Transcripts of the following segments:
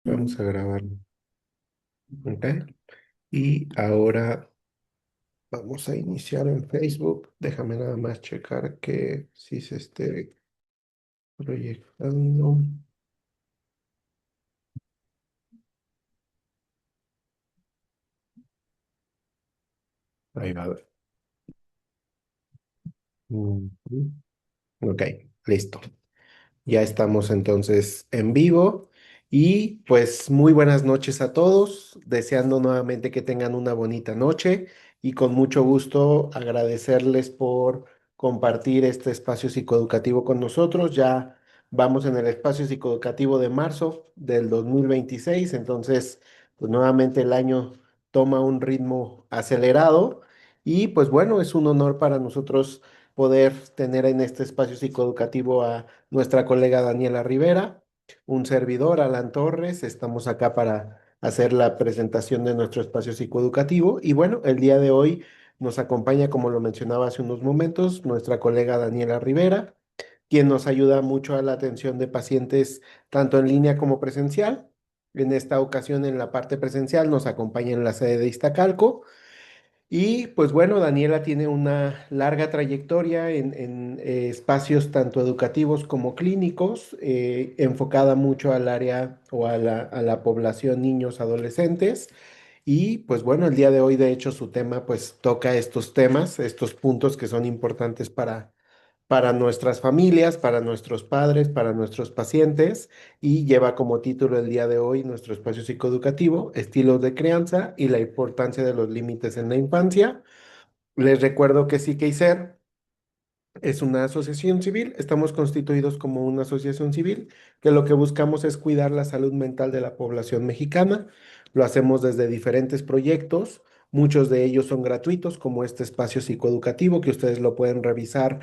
Vamos a grabar. ¿Ok? Y ahora vamos a iniciar en Facebook. Déjame nada más checar que si se esté proyectando. Ahí va a ver. Ujú. Ok, listo. Ya estamos entonces en vivo y pues muy buenas noches a todos, deseando nuevamente que tengan una bonita noche y con mucho gusto agradecerles por compartir este espacio psicoeducativo con nosotros. Ya vamos en el espacio psicoeducativo de marzo del 2026, entonces pues nuevamente el año toma un ritmo acelerado y pues bueno, es un honor para nosotros poder tener en este espacio psicoeducativo a nuestra colega Daniela Rivera, un servidor, Alan Torres. Estamos acá para hacer la presentación de nuestro espacio psicoeducativo. Y bueno, el día de hoy nos acompaña, como lo mencionaba hace unos momentos, nuestra colega Daniela Rivera, quien nos ayuda mucho a la atención de pacientes tanto en línea como presencial. En esta ocasión, en la parte presencial, nos acompaña en la sede de Iztacalco y pues bueno, Daniela tiene una larga trayectoria en espacios tanto educativos como clínicos, enfocada mucho al área o a la población niños, adolescentes. Y pues bueno, el día de hoy de hecho su tema pues toca estos temas, estos puntos que son importantes para nuestras familias, para nuestros padres, para nuestros pacientes y lleva como título el día de hoy nuestro espacio psicoeducativo, estilos de crianza y la importancia de los límites en la infancia. Les recuerdo que CICER es una asociación civil, estamos constituidos como una asociación civil, que lo que buscamos es cuidar la salud mental de la población mexicana. Lo hacemos desde diferentes proyectos, muchos de ellos son gratuitos, como este espacio psicoeducativo, que ustedes lo pueden revisar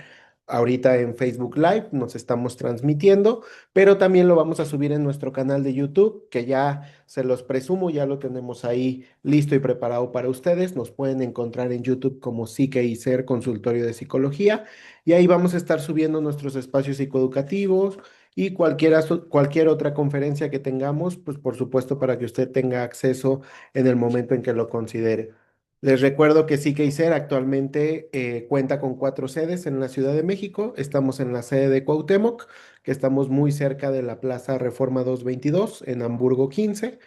ahorita en Facebook Live, nos estamos transmitiendo, pero también lo vamos a subir en nuestro canal de YouTube, que ya se los presumo, ya lo tenemos ahí listo y preparado para ustedes. Nos pueden encontrar en YouTube como Psique y Ser Consultorio de Psicología. Y ahí vamos a estar subiendo nuestros espacios psicoeducativos y cualquier otra conferencia que tengamos, pues por supuesto para que usted tenga acceso en el momento en que lo considere. Les recuerdo que Ser actualmente cuenta con 4 sedes en la Ciudad de México. Estamos en la sede de Cuauhtémoc, que estamos muy cerca de la Plaza Reforma 222 en Hamburgo 15.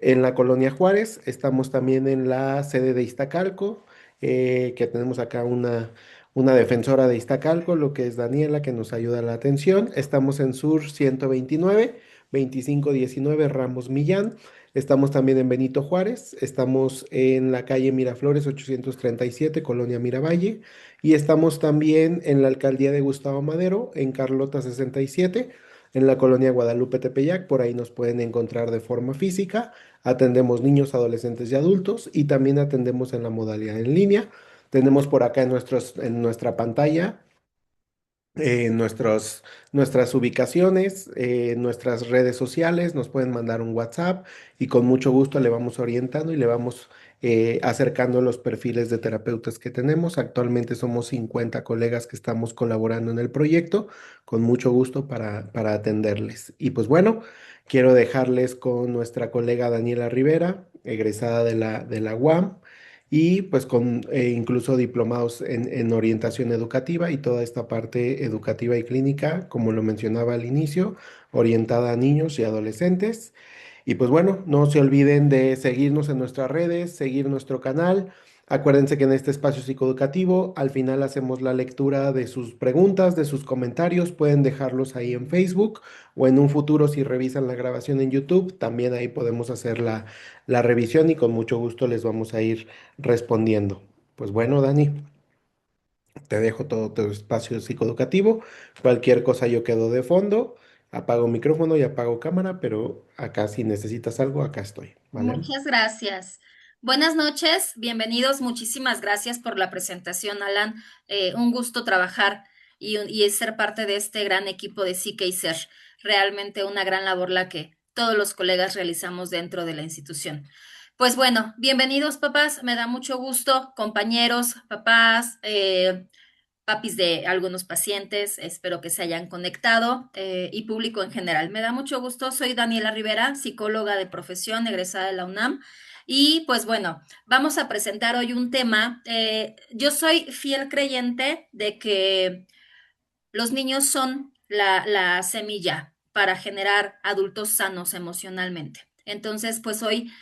En la Colonia Juárez, estamos también en la sede de Iztacalco, que tenemos acá una defensora de Iztacalco, lo que es Daniela, que nos ayuda a la atención. Estamos en Sur 129, 2519 Ramos Millán. Estamos también en Benito Juárez, estamos en la calle Miraflores 837, Colonia Miravalle, y estamos también en la alcaldía de Gustavo Madero, en Carlota 67, en la colonia Guadalupe Tepeyac. Por ahí nos pueden encontrar de forma física. Atendemos niños, adolescentes y adultos y también atendemos en la modalidad en línea. Tenemos por acá en nuestra pantalla nuestras ubicaciones, nuestras redes sociales, nos pueden mandar un WhatsApp y con mucho gusto le vamos orientando y le vamos acercando los perfiles de terapeutas que tenemos. Actualmente somos 50 colegas que estamos colaborando en el proyecto, con mucho gusto para atenderles. Y pues bueno, quiero dejarles con nuestra colega Daniela Rivera, egresada de la UAM y pues con incluso diplomados en orientación educativa y toda esta parte educativa y clínica, como lo mencionaba al inicio, orientada a niños y adolescentes. Y pues bueno, no se olviden de seguirnos en nuestras redes, seguir nuestro canal. Acuérdense que en este espacio psicoeducativo al final hacemos la lectura de sus preguntas, de sus comentarios. Pueden dejarlos ahí en Facebook o en un futuro si revisan la grabación en YouTube, también ahí podemos hacer la revisión y con mucho gusto les vamos a ir respondiendo. Pues bueno, Dani, te dejo todo tu espacio psicoeducativo. Cualquier cosa yo quedo de fondo, apago micrófono y apago cámara, pero acá si necesitas algo, acá estoy, ¿vale? Muchas gracias. Buenas noches, bienvenidos. Muchísimas gracias por la presentación, Alan. Un gusto trabajar y ser parte de este gran equipo de Psique y Ser. Realmente una gran labor la que todos los colegas realizamos dentro de la institución. Pues bueno, bienvenidos papás, me da mucho gusto, compañeros, papás. papis de algunos pacientes, espero que se hayan conectado y público en general. Me da mucho gusto, soy Daniela Rivera, psicóloga de profesión, egresada de la UNAM. Y pues bueno, vamos a presentar hoy un tema. Yo soy fiel creyente de que los niños son la semilla para generar adultos sanos emocionalmente. Entonces, pues hoy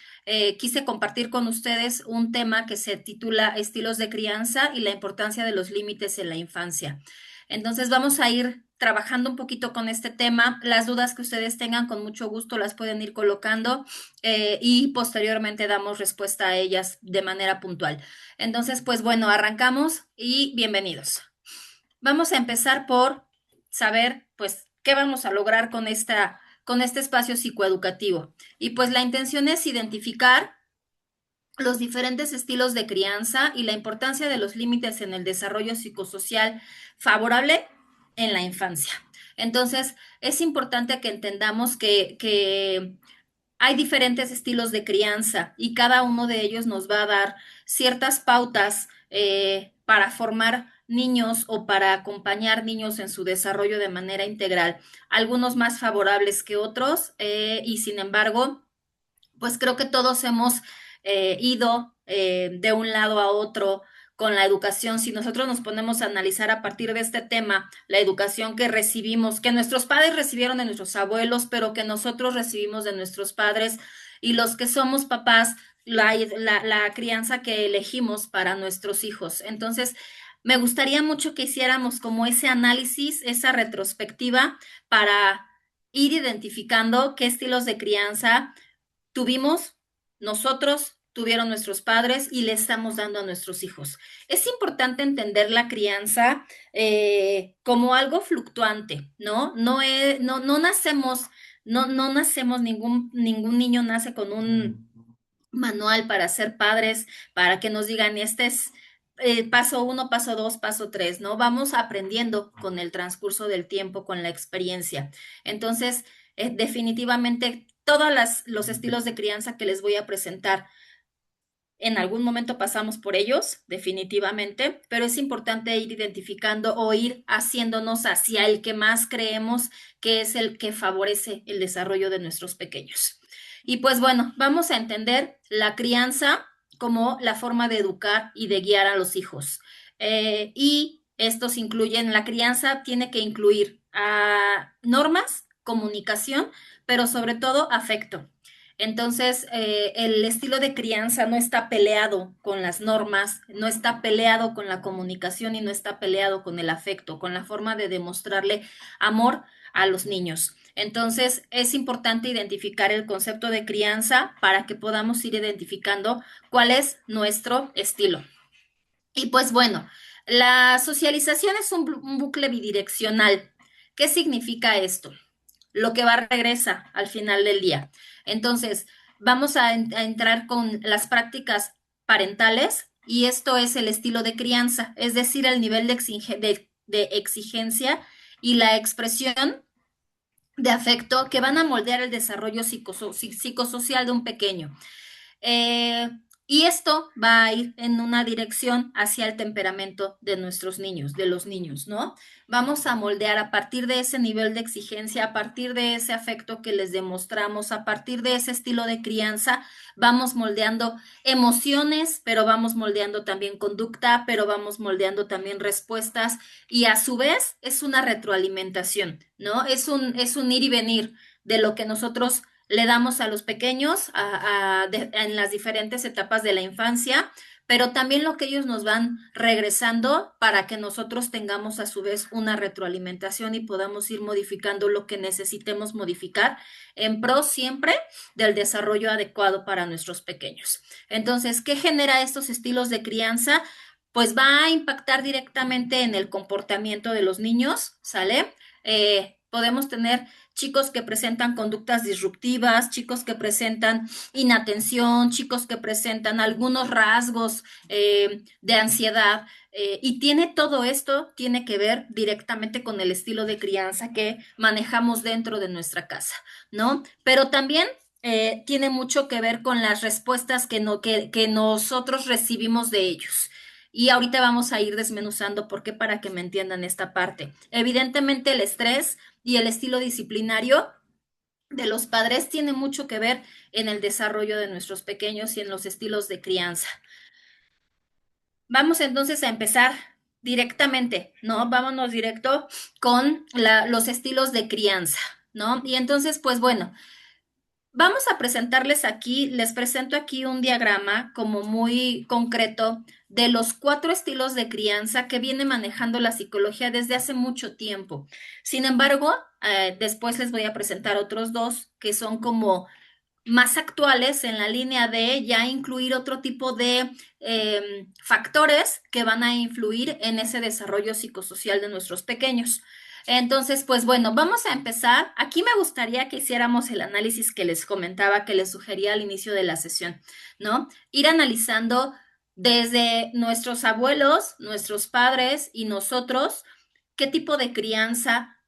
quise compartir con ustedes un tema que se titula Estilos de crianza y la importancia de los límites en la infancia. Entonces, vamos a ir trabajando un poquito con este tema. Las dudas que ustedes tengan, con mucho gusto las pueden ir colocando y posteriormente damos respuesta a ellas de manera puntual. Entonces, pues bueno, arrancamos y bienvenidos. Vamos a empezar por saber, pues, qué vamos a lograr con este espacio psicoeducativo. Y pues la intención es identificar los diferentes estilos de crianza y la importancia de los límites en el desarrollo psicosocial favorable en la infancia. Entonces, es importante que entendamos que hay diferentes estilos de crianza y cada uno de ellos nos va a dar ciertas pautas para formar niños o para acompañar niños en su desarrollo de manera integral, algunos más favorables que otros y sin embargo, pues creo que todos hemos ido de un lado a otro con la educación. Si nosotros nos ponemos a analizar a partir de este tema, la educación que recibimos, que nuestros padres recibieron de nuestros abuelos, pero que nosotros recibimos de nuestros padres, y los que somos papás, la crianza que elegimos para nuestros hijos. Entonces, me gustaría mucho que hiciéramos como ese análisis, esa retrospectiva para ir identificando qué estilos de crianza tuvimos nosotros, tuvieron nuestros padres y le estamos dando a nuestros hijos. Es importante entender la crianza como algo fluctuante, ¿no? No nacemos, no nacemos, ningún niño nace con un manual para ser padres, para que nos digan, este es paso uno, paso dos, paso tres, ¿no? Vamos aprendiendo con el transcurso del tiempo, con la experiencia. Entonces, definitivamente, los estilos de crianza que les voy a presentar, en algún momento pasamos por ellos, definitivamente, pero es importante ir identificando o ir haciéndonos hacia el que más creemos que es el que favorece el desarrollo de nuestros pequeños. Y pues bueno, vamos a entender la crianza como la forma de educar y de guiar a los hijos. Y estos incluyen, la crianza tiene que incluir normas, comunicación, pero sobre todo afecto. Entonces, el estilo de crianza no está peleado con las normas, no está peleado con la comunicación y no está peleado con el afecto, con la forma de demostrarle amor a los niños. Entonces, es importante identificar el concepto de crianza para que podamos ir identificando cuál es nuestro estilo. Y pues bueno, la socialización es un bucle bidireccional. ¿Qué significa esto? Lo que va regresa al final del día. Entonces, vamos a entrar con las prácticas parentales y esto es el estilo de crianza, es decir, el nivel de exigencia y la expresión de afecto que van a moldear el desarrollo psicosocial de un pequeño. Eh, y esto va a ir en una dirección hacia el temperamento de nuestros niños, de los niños, ¿no? Vamos a moldear a partir de ese nivel de exigencia, a partir de ese afecto que les demostramos, a partir de ese estilo de crianza, vamos moldeando emociones, pero vamos moldeando también conducta, pero vamos moldeando también respuestas y a su vez es una retroalimentación, ¿no? Es un ir y venir de lo que nosotros le damos a los pequeños en las diferentes etapas de la infancia, pero también lo que ellos nos van regresando para que nosotros tengamos a su vez una retroalimentación y podamos ir modificando lo que necesitemos modificar en pro siempre del desarrollo adecuado para nuestros pequeños. Entonces, ¿qué genera estos estilos de crianza? Pues va a impactar directamente en el comportamiento de los niños, ¿sale? Podemos tener chicos que presentan conductas disruptivas, chicos que presentan inatención, chicos que presentan algunos rasgos de ansiedad. Y tiene todo esto, tiene que ver directamente con el estilo de crianza que manejamos dentro de nuestra casa, ¿no? Pero también tiene mucho que ver con las respuestas que nosotros recibimos de ellos. Y ahorita vamos a ir desmenuzando por qué para que me entiendan esta parte. Evidentemente el estrés y el estilo disciplinario de los padres tiene mucho que ver en el desarrollo de nuestros pequeños y en los estilos de crianza. Vamos entonces a empezar directamente, ¿no? Vámonos directo con los estilos de crianza, ¿no? Y entonces, pues bueno, vamos a presentarles aquí, les presento aquí un diagrama como muy concreto de los 4 estilos de crianza que viene manejando la psicología desde hace mucho tiempo. Sin embargo, después les voy a presentar otros 2 que son como más actuales en la línea de ya incluir otro tipo de factores que van a influir en ese desarrollo psicosocial de nuestros pequeños. Entonces, pues bueno, vamos a empezar. Aquí me gustaría que hiciéramos el análisis que les comentaba, que les sugería al inicio de la sesión, ¿no? Ir analizando desde nuestros abuelos, nuestros padres y nosotros, qué tipo de crianza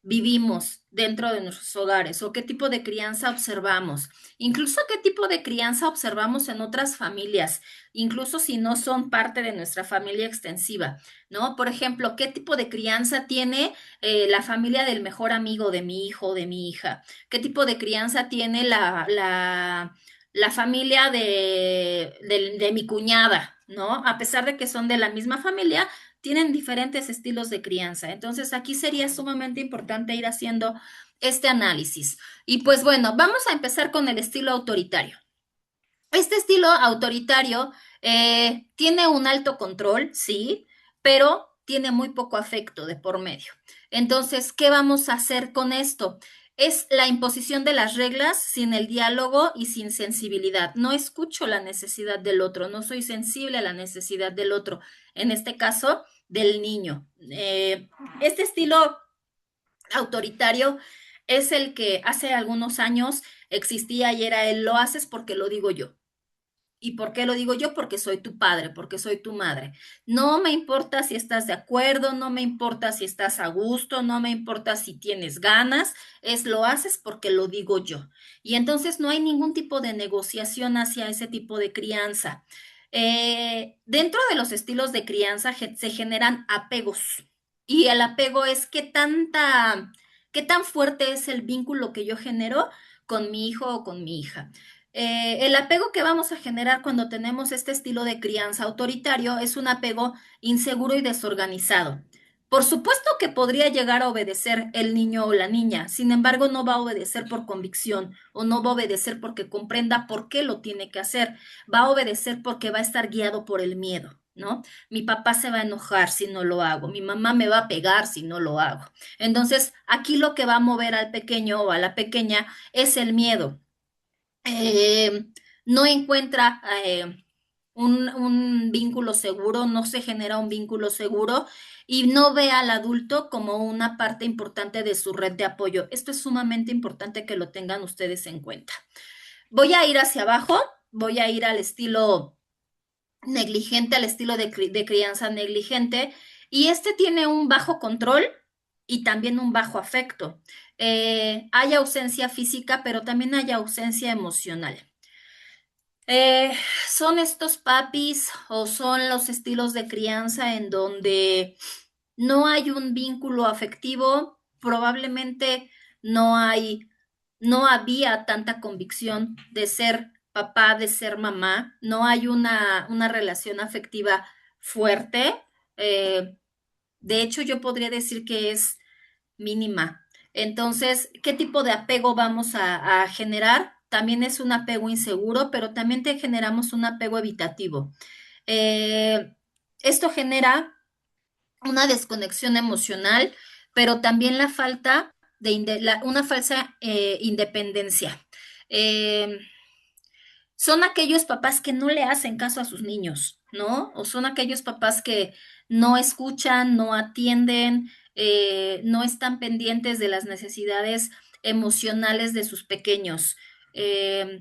vivimos dentro de nuestros hogares o qué tipo de crianza observamos, incluso qué tipo de crianza observamos en otras familias, incluso si no son parte de nuestra familia extensiva, ¿no? Por ejemplo, qué tipo de crianza tiene la familia del mejor amigo de mi hijo o de mi hija, qué tipo de crianza tiene la familia de mi cuñada, ¿no? A pesar de que son de la misma familia, tienen diferentes estilos de crianza. Entonces, aquí sería sumamente importante ir haciendo este análisis. Y pues bueno, vamos a empezar con el estilo autoritario. Este estilo autoritario tiene un alto control, sí, pero tiene muy poco afecto de por medio. Entonces, ¿qué vamos a hacer con esto? Es la imposición de las reglas sin el diálogo y sin sensibilidad. No escucho la necesidad del otro, no soy sensible a la necesidad del otro, en este caso, del niño. Este estilo autoritario es el que hace algunos años existía y era el lo haces porque lo digo yo. ¿Y por qué lo digo yo? Porque soy tu padre, porque soy tu madre. No me importa si estás de acuerdo, no me importa si estás a gusto, no me importa si tienes ganas, es lo haces porque lo digo yo. Y entonces no hay ningún tipo de negociación hacia ese tipo de crianza. Dentro de los estilos de crianza se generan apegos y el apego es qué tan fuerte es el vínculo que yo genero con mi hijo o con mi hija. El apego que vamos a generar cuando tenemos este estilo de crianza autoritario es un apego inseguro y desorganizado. Por supuesto que podría llegar a obedecer el niño o la niña, sin embargo no va a obedecer por convicción o no va a obedecer porque comprenda por qué lo tiene que hacer, va a obedecer porque va a estar guiado por el miedo, ¿no? Mi papá se va a enojar si no lo hago, mi mamá me va a pegar si no lo hago. Entonces, aquí lo que va a mover al pequeño o a la pequeña es el miedo. eh, no encuentra un vínculo seguro, no se genera un vínculo seguro y no ve al adulto como una parte importante de su red de apoyo. Esto es sumamente importante que lo tengan ustedes en cuenta. Voy a ir hacia abajo, voy a ir al estilo negligente, al estilo de crianza negligente, y este tiene un bajo control y también un bajo afecto. Hay ausencia física, pero también hay ausencia emocional. Eh, Son estos papis o son los estilos de crianza en donde no hay un vínculo afectivo, probablemente no hay, no había tanta convicción de ser papá, de ser mamá, no hay una relación afectiva fuerte. Eh, de hecho, yo podría decir que es mínima. Entonces, ¿qué tipo de apego vamos a generar? También es un apego inseguro, pero también te generamos un apego evitativo. Eh, Esto genera una desconexión emocional, pero también la falta de una falsa independencia. Eh, Son aquellos papás que no le hacen caso a sus niños, ¿no? O son aquellos papás que no escuchan, no atienden, no están pendientes de las necesidades emocionales de sus pequeños. Eh,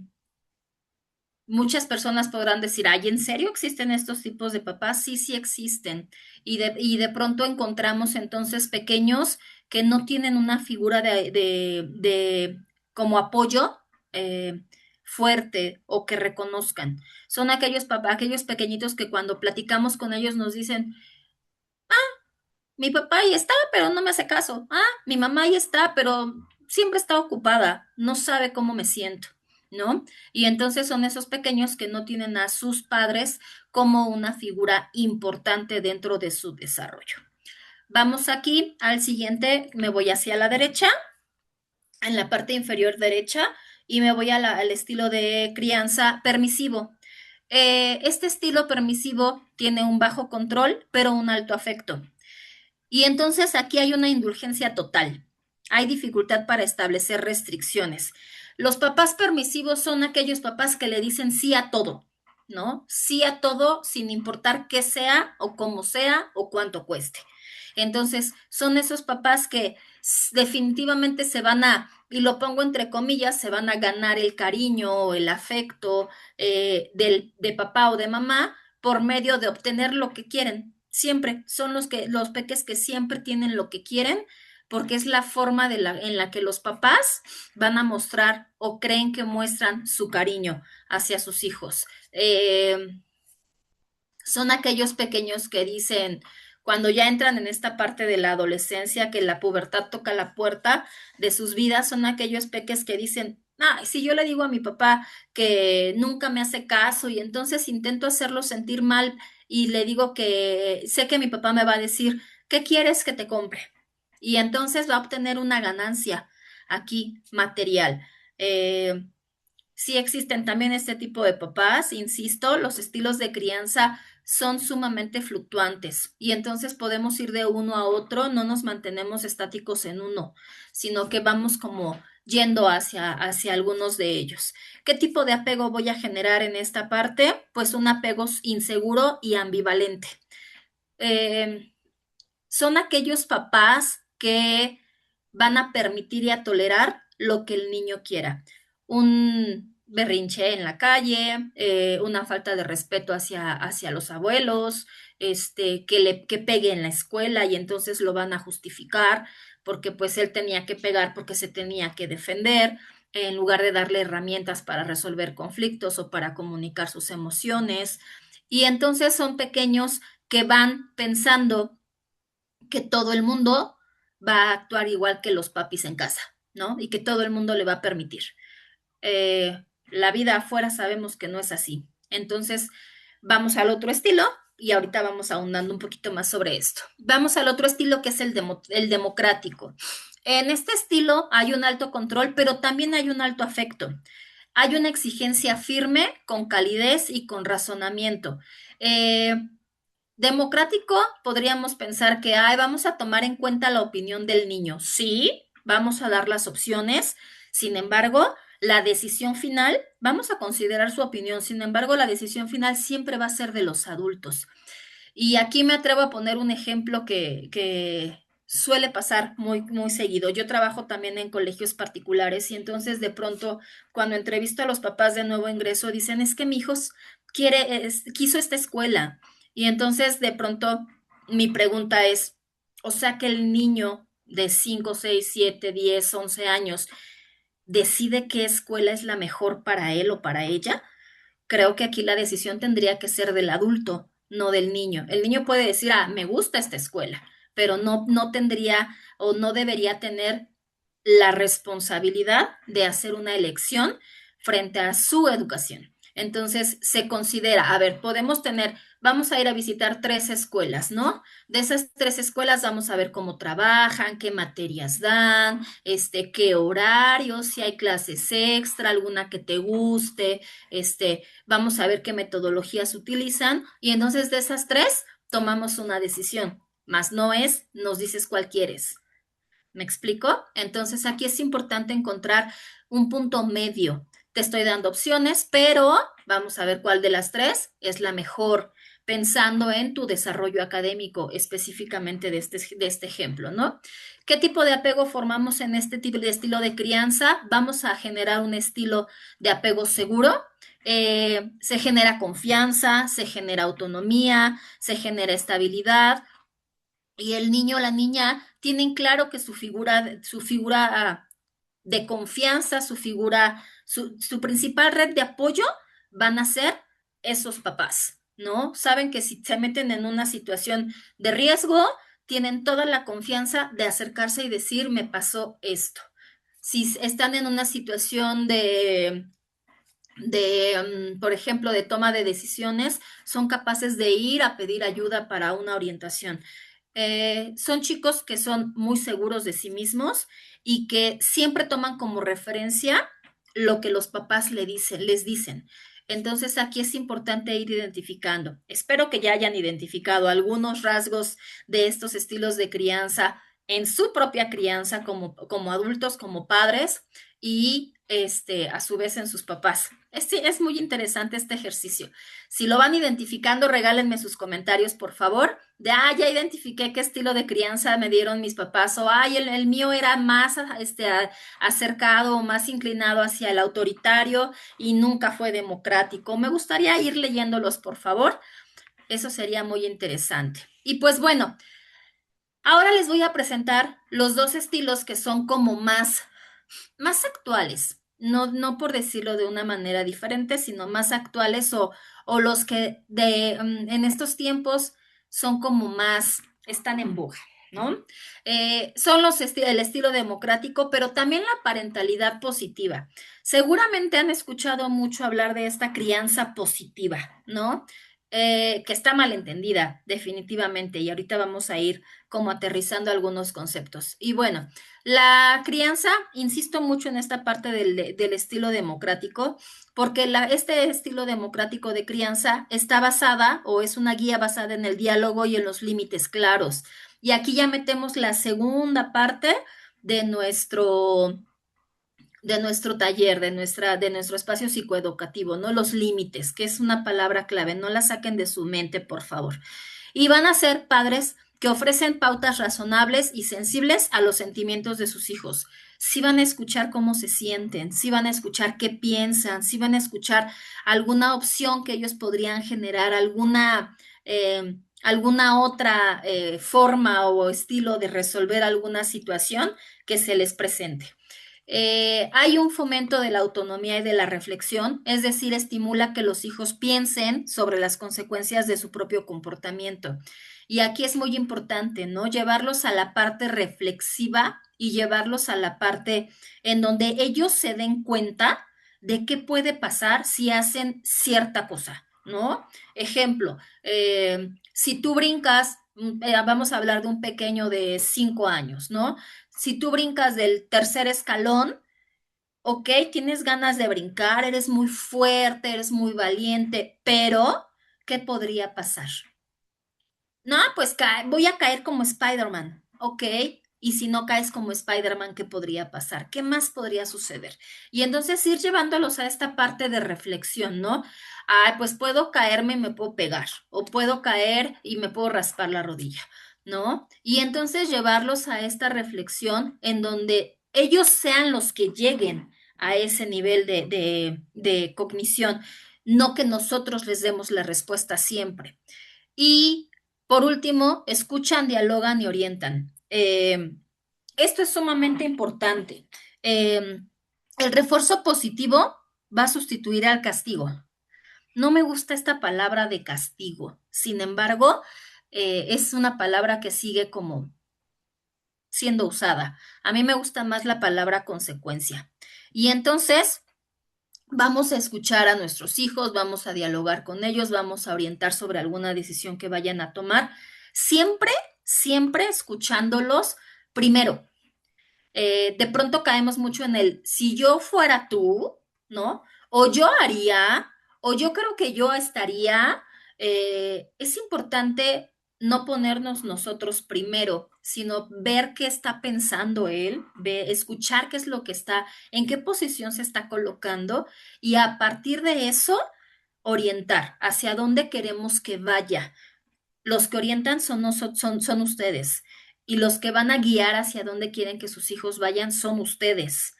Muchas personas podrán decir, ay, ¿en serio existen estos tipos de papás? Sí, sí existen. Y de pronto encontramos entonces pequeños que no tienen una figura como apoyo. fuerte o que reconozcan. Son aquellos papás, aquellos pequeñitos que cuando platicamos con ellos nos dicen, mi papá ahí está, pero no me hace caso. Ah, mi mamá ahí está, pero siempre está ocupada, no sabe cómo me siento, ¿no? Y entonces son esos pequeños que no tienen a sus padres como una figura importante dentro de su desarrollo. Vamos aquí al siguiente, me voy hacia la derecha, en la parte inferior derecha, y me voy al estilo de crianza permisivo. Este estilo permisivo tiene un bajo control, pero un alto afecto. Y entonces aquí hay una indulgencia total. Hay dificultad para establecer restricciones. Los papás permisivos son aquellos papás que le dicen sí a todo, ¿no? Sí a todo sin importar qué sea o cómo sea o cuánto cueste. Entonces, son esos papás que definitivamente se van a, y lo pongo entre comillas, se van a ganar el cariño o el afecto de papá o de mamá por medio de obtener lo que quieren. Siempre son los peques que siempre tienen lo que quieren, porque es la forma en la que los papás van a mostrar o creen que muestran su cariño hacia sus hijos. Son aquellos pequeños que dicen, cuando ya entran en esta parte de la adolescencia, que la pubertad toca la puerta de sus vidas, son aquellos peques que dicen, ah, si yo le digo a mi papá que nunca me hace caso y entonces intento hacerlo sentir mal y le digo que sé que mi papá me va a decir, ¿qué quieres que te compre? Y entonces va a obtener una ganancia aquí material. Eh, Sí existen también este tipo de papás, insisto, los estilos de crianza son sumamente fluctuantes y entonces podemos ir de uno a otro, no nos mantenemos estáticos en uno, sino que vamos como yendo hacia algunos de ellos. ¿Qué tipo de apego voy a generar en esta parte? Pues un apego inseguro y ambivalente. Eh, Son aquellos papás que van a permitir y a tolerar lo que el niño quiera. Un berrinche en la calle, una falta de respeto hacia los abuelos, que pegue en la escuela y entonces lo van a justificar porque pues él tenía que pegar porque se tenía que defender en lugar de darle herramientas para resolver conflictos o para comunicar sus emociones. Y entonces son pequeños que van pensando que todo el mundo va a actuar igual que los papis en casa, ¿no? Y que todo el mundo le va a permitir. La vida afuera sabemos que no es así. Entonces, vamos al otro estilo y ahorita vamos ahondando un poquito más sobre esto. Vamos al otro estilo que es el democrático. En este estilo hay un alto control, pero también hay un alto afecto. Hay una exigencia firme, con calidez y con razonamiento. Eh, Democrático, podríamos pensar que, ay, vamos a tomar en cuenta la opinión del niño. Sí, vamos a dar las opciones. Sin embargo, la decisión final, vamos a considerar su opinión. Sin embargo, la decisión final siempre va a ser de los adultos. Y aquí me atrevo a poner un ejemplo que suele pasar muy seguido. Yo trabajo también en colegios particulares y entonces de pronto cuando entrevisto a los papás de nuevo ingreso dicen, es que mi hijo quiso esta escuela. Y entonces de pronto mi pregunta es, o sea que el niño de 5 6 7 10 11 años decide qué escuela es la mejor para él o para ella. Creo que aquí la decisión tendría que ser del adulto, no del niño. El niño puede decir, ah, me gusta esta escuela, pero no tendría o no debería tener la responsabilidad de hacer una elección frente a su educación. Entonces se considera, a ver, podemos tener, vamos a ir a visitar 3 escuelas, ¿no? De esas 3 escuelas vamos a ver cómo trabajan, qué materias dan, qué horarios, si hay clases extra, alguna que te guste, vamos a ver qué metodologías utilizan y entonces de esas 3 tomamos una decisión, más no es, nos dices cuál quieres. ¿Me explico? Entonces aquí es importante encontrar un punto medio. Te estoy dando opciones, pero vamos a ver cuál de las 3 es la mejor, pensando en tu desarrollo académico específicamente de este ejemplo, ¿no? ¿Qué tipo de apego formamos en este tipo de estilo de crianza? Vamos a generar un estilo de apego seguro. Se genera confianza, se genera autonomía, se genera estabilidad, y el niño o la niña tienen claro que su figura de confianza, su figura Su principal red de apoyo van a ser esos papás, ¿no? Saben que si se meten en una situación de riesgo, tienen toda la confianza de acercarse y decir, me pasó esto. Si están en una situación por ejemplo, de toma de decisiones, son capaces de ir a pedir ayuda para una orientación. Son chicos que son muy seguros de sí mismos y que siempre toman como referencia lo que los papás les dicen. Entonces aquí es importante ir identificando. Espero que ya hayan identificado algunos rasgos de estos estilos de crianza en su propia crianza como adultos, como padres y a su vez en sus papás. Es muy interesante este ejercicio. Si lo van identificando, regálenme sus comentarios, por favor, de, ya identifiqué qué estilo de crianza me dieron mis papás, o, el mío era más acercado o más inclinado hacia el autoritario y nunca fue democrático. Me gustaría ir leyéndolos, por favor. Eso sería muy interesante. Y pues bueno, ahora les voy a presentar los dos estilos que son como más actuales, no por decirlo de una manera diferente, sino más actuales o los que en estos tiempos son como más, están en boga, ¿no? Son el estilo democrático, pero también la parentalidad positiva. Seguramente han escuchado mucho hablar de esta crianza positiva, ¿no? Que está mal entendida, definitivamente, y ahorita vamos a ir como aterrizando algunos conceptos. Y bueno, la crianza, insisto mucho en esta parte del estilo democrático, porque este estilo democrático de crianza está basada o es una guía basada en el diálogo y en los límites claros. Y aquí ya metemos la segunda parte de nuestro taller, de nuestro espacio psicoeducativo, ¿no? Los límites, que es una palabra clave, no la saquen de su mente, por favor. Y van a ser padres que ofrecen pautas razonables y sensibles a los sentimientos de sus hijos. Sí van a escuchar cómo se sienten, sí van a escuchar qué piensan, sí van a escuchar alguna opción que ellos podrían generar, alguna otra forma o estilo de resolver alguna situación que se les presente. Hay un fomento de la autonomía y de la reflexión, es decir, estimula que los hijos piensen sobre las consecuencias de su propio comportamiento. Y aquí es muy importante, ¿no? Llevarlos a la parte reflexiva y llevarlos a la parte en donde ellos se den cuenta de qué puede pasar si hacen cierta cosa, ¿no? Ejemplo, si tú brincas, vamos a hablar de un pequeño de 5 años, ¿no? Si tú brincas del tercer escalón, ok, tienes ganas de brincar, eres muy fuerte, eres muy valiente, pero ¿qué podría pasar? No, pues voy a caer como Spider-Man, ok. Y si no caes como Spider-Man, ¿qué podría pasar? ¿Qué más podría suceder? Y entonces ir llevándolos a esta parte de reflexión, ¿no? Ah, pues puedo caerme y me puedo pegar, o puedo caer y me puedo raspar la rodilla, ¿no? Y entonces llevarlos a esta reflexión en donde ellos sean los que lleguen a ese nivel de cognición, no que nosotros les demos la respuesta siempre. Y por último, escuchan, dialogan y orientan. Esto es sumamente importante. El refuerzo positivo va a sustituir al castigo. No me gusta esta palabra de castigo. Sin embargo, es una palabra que sigue como siendo usada. A mí me gusta más la palabra consecuencia. Y entonces, vamos a escuchar a nuestros hijos, vamos a dialogar con ellos, vamos a orientar sobre alguna decisión que vayan a tomar, siempre, siempre escuchándolos primero. De pronto caemos mucho en el, si yo fuera tú, ¿no? O yo haría, o yo creo que yo estaría. Es importante no ponernos nosotros primero, sino ver qué está pensando él, escuchar qué es lo que está, en qué posición se está colocando y a partir de eso orientar hacia dónde queremos que vaya. Los que orientan son ustedes y los que van a guiar hacia dónde quieren que sus hijos vayan son ustedes.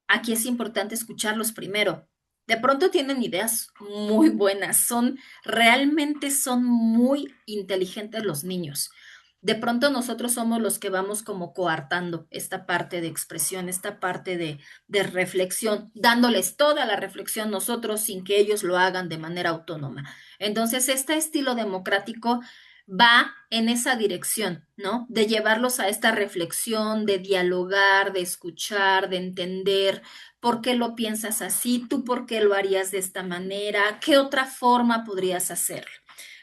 Aquí es importante escucharlos primero. De pronto tienen ideas muy buenas, realmente son muy inteligentes los niños. de pronto nosotros somos los que vamos como coartando esta parte de expresión, esta parte de reflexión, dándoles toda la reflexión nosotros sin que ellos lo hagan de manera autónoma. Entonces, este estilo democrático va en esa dirección, ¿no? De llevarlos a esta reflexión, de dialogar, de escuchar, de entender por qué lo piensas así, tú por qué lo harías de esta manera, qué otra forma podrías hacerlo.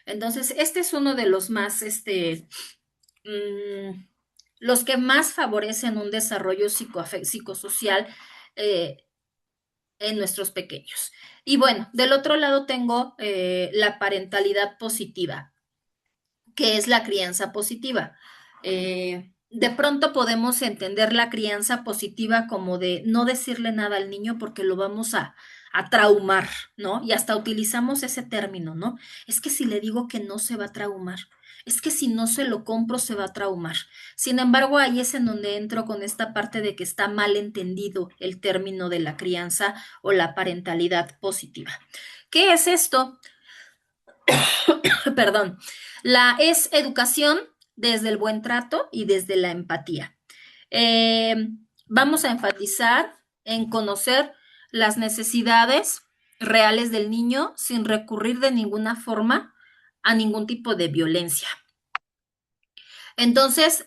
Entonces, este es uno de los más, mm, los que más favorecen un desarrollo psicosocial eh, en nuestros pequeños. Y bueno, del otro lado tengo la parentalidad positiva, que es la crianza positiva. De pronto podemos entender la crianza positiva como de no decirle nada al niño porque lo vamos a traumar, ¿no? Y hasta utilizamos ese término, ¿no? Es que si le digo que no se va a traumar, es que si no se lo compro se va a traumar. Sin embargo, ahí es en donde entro con esta parte de que está mal entendido el término de la crianza o la parentalidad positiva. ¿Qué es esto? Perdón, es educación desde el buen trato y desde la empatía. Eh, Vamos a enfatizar en conocer las necesidades reales del niño sin recurrir de ninguna forma a ningún tipo de violencia. Entonces,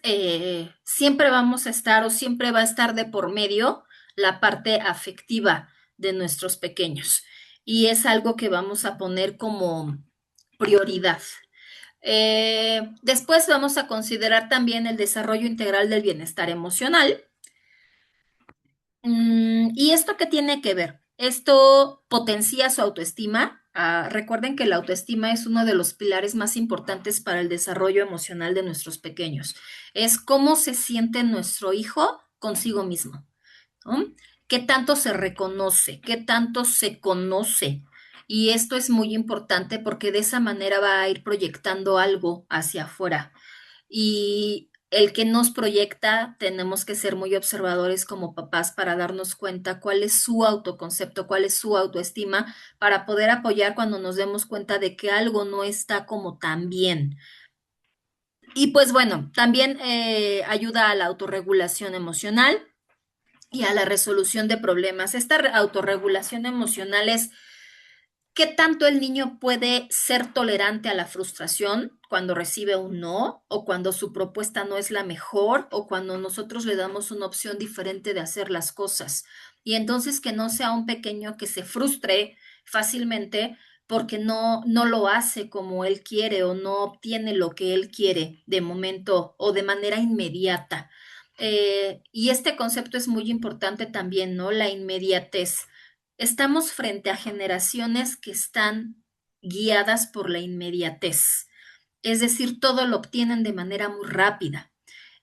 siempre vamos a estar o siempre va a estar de por medio la parte afectiva de nuestros pequeños. Y es algo que vamos a poner como prioridad. Después vamos a considerar también el desarrollo integral del bienestar emocional. ¿Y esto qué tiene que ver? Esto potencia su autoestima. Recuerden que la autoestima es uno de los pilares más importantes para el desarrollo emocional de nuestros pequeños. Es cómo se siente nuestro hijo consigo mismo, ¿no? ¿Qué tanto se reconoce? ¿Qué tanto se conoce? Y esto es muy importante porque de esa manera va a ir proyectando algo hacia afuera. Y el que nos proyecta, tenemos que ser muy observadores como papás para darnos cuenta cuál es su autoconcepto, cuál es su autoestima, para poder apoyar cuando nos demos cuenta de que algo no está como tan bien. Y pues bueno, también ayuda a la autorregulación emocional y a la resolución de problemas. Esta autorregulación emocional es qué tanto el niño puede ser tolerante a la frustración cuando recibe un no, o cuando su propuesta no es la mejor, o cuando nosotros le damos una opción diferente de hacer las cosas. Y entonces que no sea un pequeño que se frustre fácilmente porque no lo hace como él quiere o no obtiene lo que él quiere de momento o de manera inmediata. Y este concepto es muy importante también, ¿no? La inmediatez. Estamos frente a generaciones que están guiadas por la inmediatez, es decir, todo lo obtienen de manera muy rápida.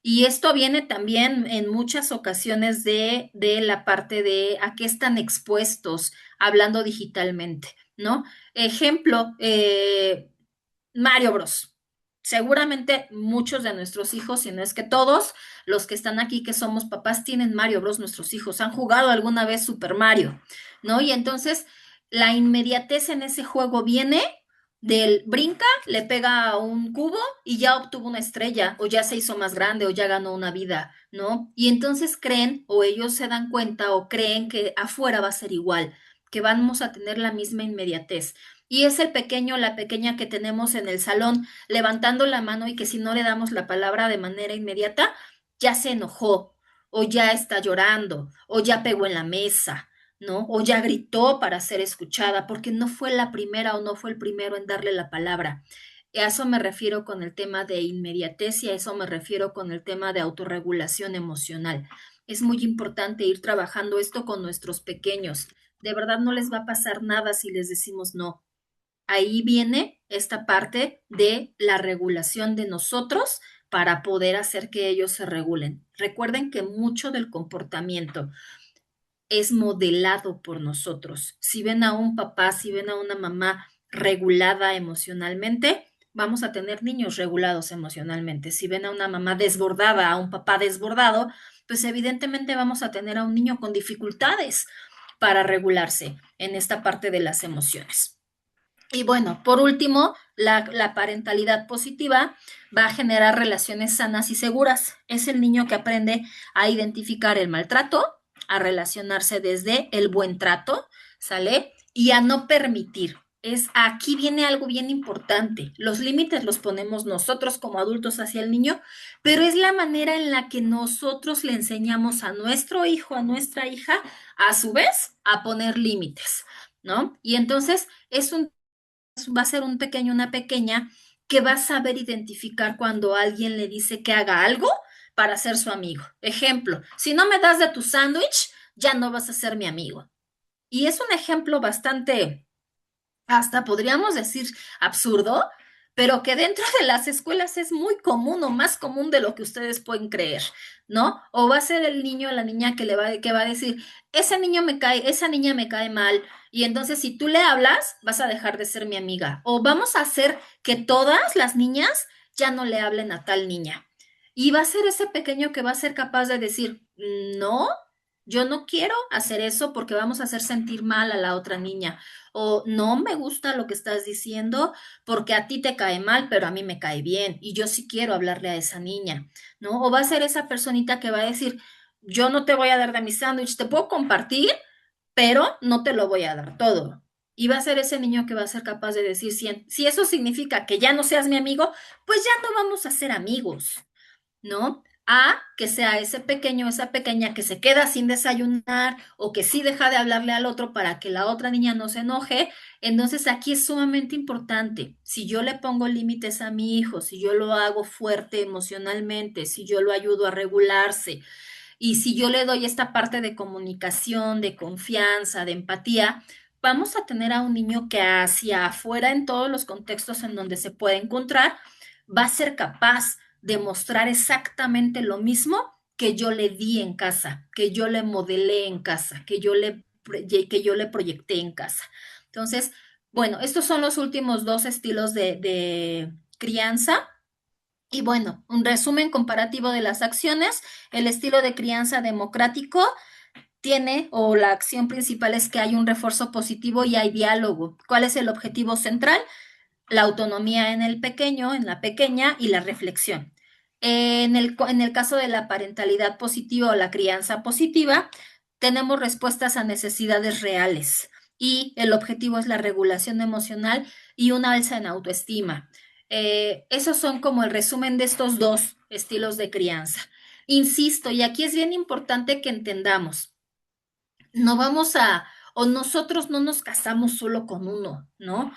Y esto viene también en muchas ocasiones de la parte de a qué están expuestos hablando digitalmente, ¿no? Ejemplo, Mario Bros. Seguramente muchos de nuestros hijos, si no es que todos los que están aquí que somos papás, tienen Mario Bros. Nuestros hijos han jugado alguna vez Super Mario, ¿no? Y entonces la inmediatez en ese juego viene del brinca, le pega a un cubo y ya obtuvo una estrella, o ya se hizo más grande, o ya ganó una vida, ¿no? Y entonces creen, o ellos se dan cuenta, o creen que afuera va a ser igual, que vamos a tener la misma inmediatez. Y es el pequeño, la pequeña que tenemos en el salón levantando la mano y que si no le damos la palabra de manera inmediata, ya se enojó, o ya está llorando, o ya pegó en la mesa, ¿no? O ya gritó para ser escuchada, porque no fue la primera o no fue el primero en darle la palabra. A eso me refiero con el tema de inmediatez y a eso me refiero con el tema de autorregulación emocional. Es muy importante ir trabajando esto con nuestros pequeños. De verdad no les va a pasar nada si les decimos no. Ahí viene esta parte de la regulación de nosotros para poder hacer que ellos se regulen. Recuerden que mucho del comportamiento es modelado por nosotros. Si ven a un papá, si ven a una mamá regulada emocionalmente, vamos a tener niños regulados emocionalmente. Si ven a una mamá desbordada, a un papá desbordado, pues evidentemente vamos a tener a un niño con dificultades para regularse en esta parte de las emociones. Y bueno, por último, la parentalidad positiva va a generar relaciones sanas y seguras. Es el niño que aprende a identificar el maltrato, a relacionarse desde el buen trato, ¿sale? Y a no permitir. Aquí viene algo bien importante. Los límites los ponemos nosotros como adultos hacia el niño, pero es la manera en la que nosotros le enseñamos a nuestro hijo, a nuestra hija, a su vez, a poner límites, ¿no? Y entonces va a ser un pequeño, una pequeña que va a saber identificar cuando alguien le dice que haga algo para ser su amigo. Ejemplo, si no me das de tu sándwich, ya no vas a ser mi amigo. Y es un ejemplo bastante, hasta podríamos decir absurdo, pero que dentro de las escuelas es muy común o más común de lo que ustedes pueden creer, ¿no? O va a ser el niño o la niña que va a decir, ese niño me cae, esa niña me cae mal, y entonces si tú le hablas, vas a dejar de ser mi amiga. O vamos a hacer que todas las niñas ya no le hablen a tal niña. Y va a ser ese pequeño que va a ser capaz de decir, no, yo no quiero hacer eso porque vamos a hacer sentir mal a la otra niña o no me gusta lo que estás diciendo porque a ti te cae mal, pero a mí me cae bien y yo sí quiero hablarle a esa niña, ¿no? O va a ser esa personita que va a decir, yo no te voy a dar de mi sándwich, te puedo compartir, pero no te lo voy a dar todo. Y va a ser ese niño que va a ser capaz de decir, si eso significa que ya no seas mi amigo, pues ya no vamos a ser amigos. ¿No? A que sea ese pequeño, esa pequeña que se queda sin desayunar o que sí deja de hablarle al otro para que la otra niña no se enoje. Entonces aquí es sumamente importante. Si yo le pongo límites a mi hijo, si yo lo hago fuerte emocionalmente, si yo lo ayudo a regularse y si yo le doy esta parte de comunicación, de confianza, de empatía, vamos a tener a un niño que hacia afuera en todos los contextos en donde se puede encontrar, va a ser capaz de mostrar exactamente lo mismo que yo le di en casa, que yo le modelé en casa, que yo le proyecté en casa. Entonces, bueno, estos son los últimos dos estilos de crianza. Y bueno, un resumen comparativo de las acciones. El estilo de crianza democrático tiene, o la acción principal es que hay un refuerzo positivo y hay diálogo. ¿Cuál es el objetivo central? La autonomía en el pequeño, en la pequeña y la reflexión. En el caso de la parentalidad positiva o la crianza positiva, tenemos respuestas a necesidades reales y el objetivo es la regulación emocional y una alza en autoestima. Esos son como el resumen de estos dos estilos de crianza. Insisto, y aquí es bien importante que entendamos, no vamos a, o nosotros no nos casamos solo con uno, ¿no?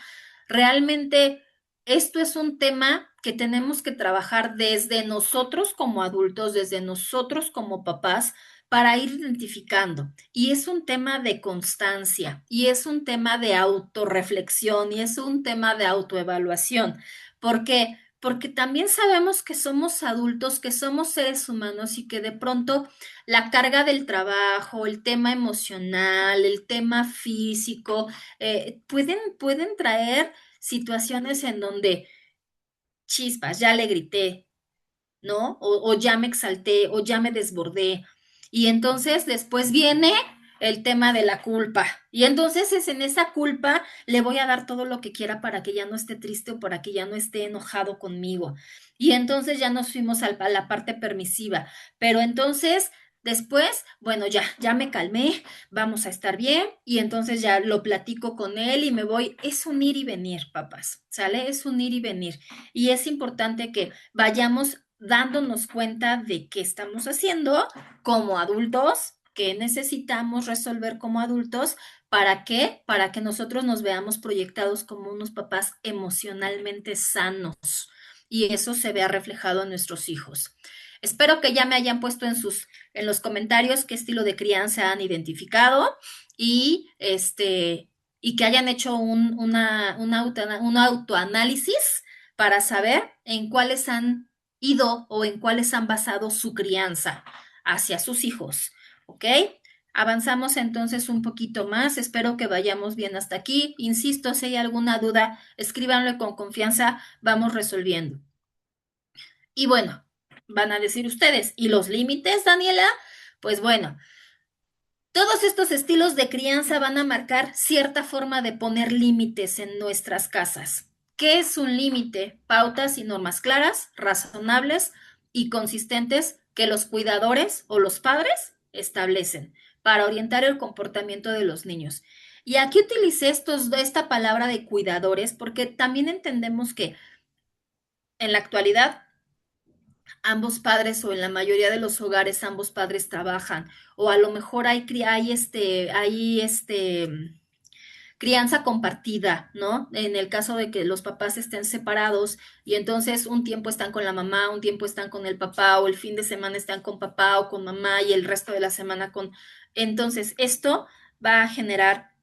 Realmente esto es un tema que tenemos que trabajar desde nosotros como adultos, desde nosotros como papás, para ir identificando. Y es un tema de constancia, y es un tema de autorreflexión, y es un tema de autoevaluación. ¿Por qué? Porque también sabemos que somos adultos, que somos seres humanos y que de pronto la carga del trabajo, el tema emocional, el tema físico, pueden traer situaciones en donde chispas, ya le grité, ¿no? O ya me exalté, o ya me desbordé. Y entonces después viene el tema de la culpa. Y entonces es en esa culpa le voy a dar todo lo que quiera para que ya no esté triste o para que ya no esté enojado conmigo. Y entonces ya nos fuimos a la parte permisiva. Pero entonces después, bueno, ya me calmé, vamos a estar bien. Y entonces ya lo platico con él y me voy. Es un ir y venir, papás, ¿sale? Es un ir y venir. Y es importante que vayamos dándonos cuenta de qué estamos haciendo como adultos, qué necesitamos resolver como adultos, ¿para qué? Para que nosotros nos veamos proyectados como unos papás emocionalmente sanos y eso se vea reflejado en nuestros hijos. Espero que ya me hayan puesto en los comentarios qué estilo de crianza han identificado y y que hayan hecho un autoanálisis para saber en cuáles han ido o en cuáles han basado su crianza hacia sus hijos. ¿Ok? Avanzamos entonces un poquito más. Espero que vayamos bien hasta aquí. Insisto, si hay alguna duda, escríbanlo con confianza. Vamos resolviendo. Y bueno, van a decir ustedes, ¿y los límites, Daniela? Pues bueno, todos estos estilos de crianza van a marcar cierta forma de poner límites en nuestras casas. ¿Qué es un límite? Pautas y normas claras, razonables y consistentes que los cuidadores o los padres establecen para orientar el comportamiento de los niños. Y aquí utilicé esta palabra de cuidadores porque también entendemos que en la actualidad ambos padres o en la mayoría de los hogares ambos padres trabajan o a lo mejor hay crianza compartida, ¿no? En el caso de que los papás estén separados y entonces un tiempo están con la mamá, un tiempo están con el papá o el fin de semana están con papá o con mamá y el resto de la semana con... Entonces, esto va a generar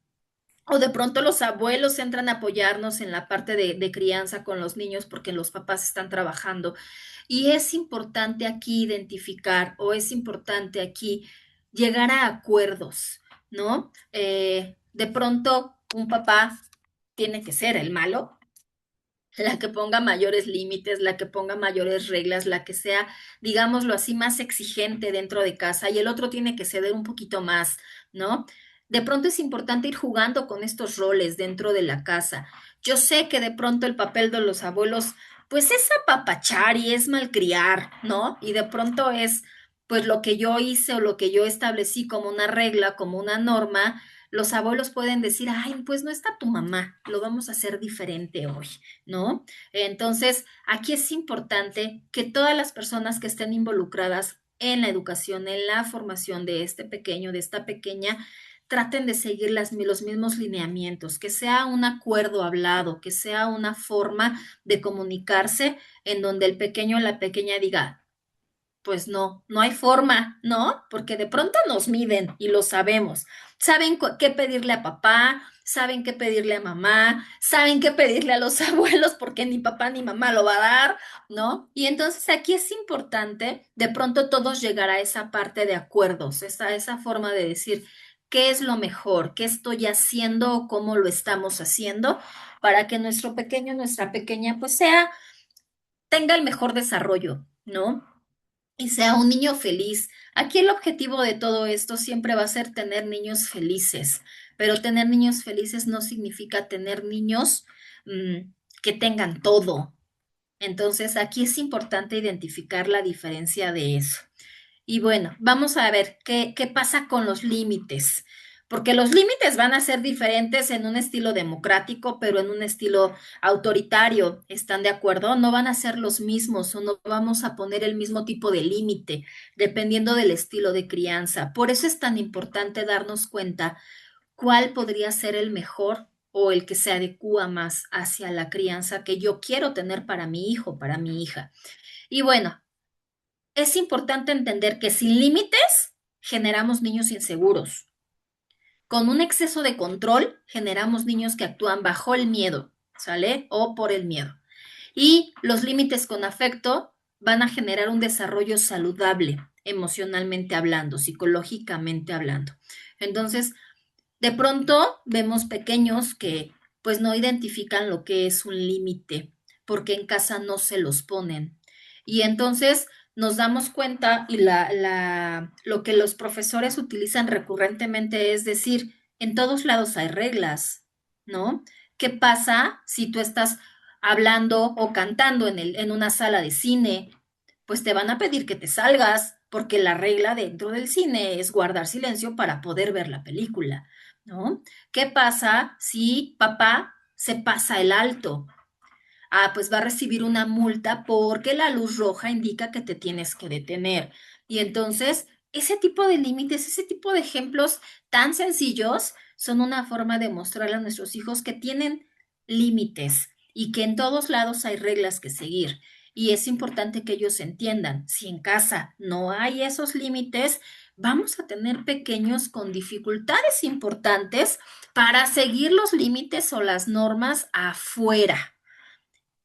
o de pronto los abuelos entran a apoyarnos en la parte de crianza con los niños porque los papás están trabajando. Y es importante aquí identificar o es importante aquí llegar a acuerdos, ¿no? De pronto un papá tiene que ser el malo, la que ponga mayores límites, la que ponga mayores reglas, la que sea, digámoslo así, más exigente dentro de casa y el otro tiene que ceder un poquito más, ¿no? De pronto es importante ir jugando con estos roles dentro de la casa. Yo sé que de pronto el papel de los abuelos, pues es apapachar y es malcriar, ¿no? Y de pronto es, pues lo que yo hice o lo que yo establecí como una regla, como una norma, los abuelos pueden decir, ay, pues no está tu mamá, lo vamos a hacer diferente hoy. ¿No? Entonces, aquí es importante que todas las personas que estén involucradas en la educación, en la formación de este pequeño, de esta pequeña, traten de seguir los mismos lineamientos, que sea un acuerdo hablado, que sea una forma de comunicarse en donde el pequeño o la pequeña diga, pues no, no hay forma, ¿no? Porque de pronto nos miden y lo sabemos. Saben qué pedirle a papá, saben qué pedirle a mamá, saben qué pedirle a los abuelos porque ni papá ni mamá lo va a dar, ¿no? Y entonces aquí es importante de pronto todos llegar a esa parte de acuerdos, esa forma de decir qué es lo mejor, qué estoy haciendo o cómo lo estamos haciendo para que nuestro pequeño, nuestra pequeña, pues tenga el mejor desarrollo, ¿no? Y sea un niño feliz. Aquí el objetivo de todo esto siempre va a ser tener niños felices, pero tener niños felices no significa tener niños que tengan todo. Entonces, aquí es importante identificar la diferencia de eso. Y bueno, vamos a ver qué pasa con los límites, porque los límites van a ser diferentes en un estilo democrático, pero en un estilo autoritario, ¿están de acuerdo? No van a ser los mismos o no vamos a poner el mismo tipo de límite, dependiendo del estilo de crianza. Por eso es tan importante darnos cuenta cuál podría ser el mejor o el que se adecua más hacia la crianza que yo quiero tener para mi hijo, para mi hija. Y bueno, es importante entender que sin límites generamos niños inseguros. Con un exceso de control generamos niños que actúan bajo el miedo, ¿sale? O por el miedo. Y los límites con afecto van a generar un desarrollo saludable, emocionalmente hablando, psicológicamente hablando. Entonces, de pronto vemos pequeños que pues no identifican lo que es un límite, porque en casa no se los ponen. Y entonces nos damos cuenta y lo que los profesores utilizan recurrentemente es decir, en todos lados hay reglas, ¿no? ¿Qué pasa si tú estás hablando o cantando en una sala de cine? Pues te van a pedir que te salgas, porque la regla dentro del cine es guardar silencio para poder ver la película. ¿No? ¿Qué pasa si papá se pasa el alto? Ah, pues va a recibir una multa porque la luz roja indica que te tienes que detener. Y entonces, ese tipo de límites, ese tipo de ejemplos tan sencillos son una forma de mostrarle a nuestros hijos que tienen límites y que en todos lados hay reglas que seguir. Y es importante que ellos entiendan, si en casa no hay esos límites, vamos a tener pequeños con dificultades importantes para seguir los límites o las normas afuera.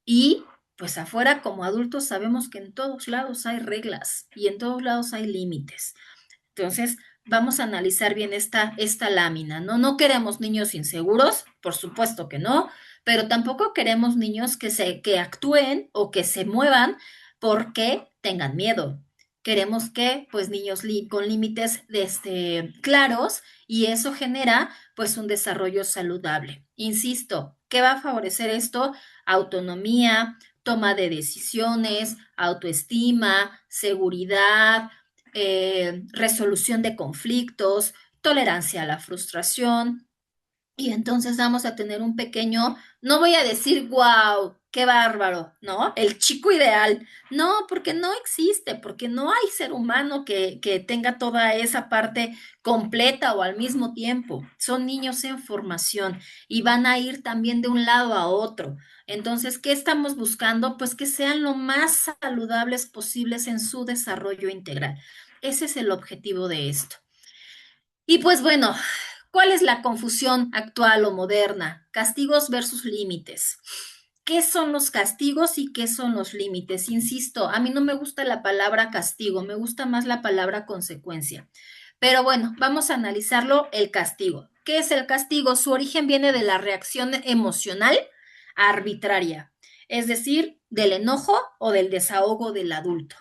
Y pues afuera como adultos sabemos que en todos lados hay reglas y en todos lados hay límites. Entonces, vamos a analizar bien esta lámina, ¿no? No queremos niños inseguros, por supuesto que no, pero tampoco queremos niños que actúen o que se muevan porque tengan miedo. Queremos que, pues, niños con límites claros y eso genera, pues, un desarrollo saludable. Insisto, ¿qué va a favorecer esto? Autonomía, toma de decisiones, autoestima, seguridad, resolución de conflictos, tolerancia a la frustración, y entonces vamos a tener un pequeño, no voy a decir, wow, qué bárbaro, ¿no? El chico ideal. No, porque no existe, porque no hay ser humano que tenga toda esa parte completa o al mismo tiempo. Son niños en formación y van a ir también de un lado a otro. Entonces, ¿qué estamos buscando? Pues que sean lo más saludables posibles en su desarrollo integral. Ese es el objetivo de esto. Y pues bueno, ¿cuál es la confusión actual o moderna? Castigos versus límites. ¿Qué son los castigos y qué son los límites? Insisto, a mí no me gusta la palabra castigo, me gusta más la palabra consecuencia. Pero bueno, vamos a analizarlo el castigo. ¿Qué es el castigo? Su origen viene de la reacción emocional arbitraria, es decir, del enojo o del desahogo del adulto.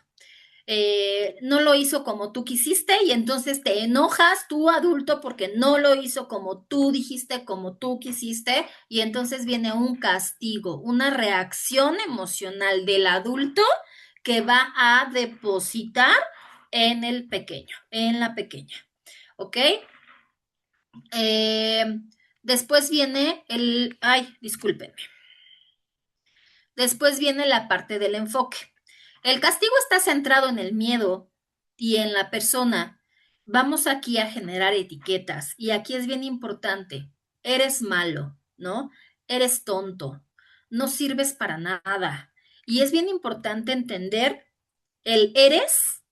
No lo hizo como tú quisiste y entonces te enojas tú adulto porque no lo hizo como tú dijiste, como tú quisiste y entonces viene un castigo, una reacción emocional del adulto que va a depositar en el pequeño, en la pequeña, ¿ok? Eh, Después viene ay, discúlpenme. Después viene la parte del enfoque. El castigo está centrado en el miedo y en la persona. Vamos aquí a generar etiquetas y aquí es bien importante. Eres malo, ¿no? Eres tonto, no sirves para nada. Y es bien importante entender el eres,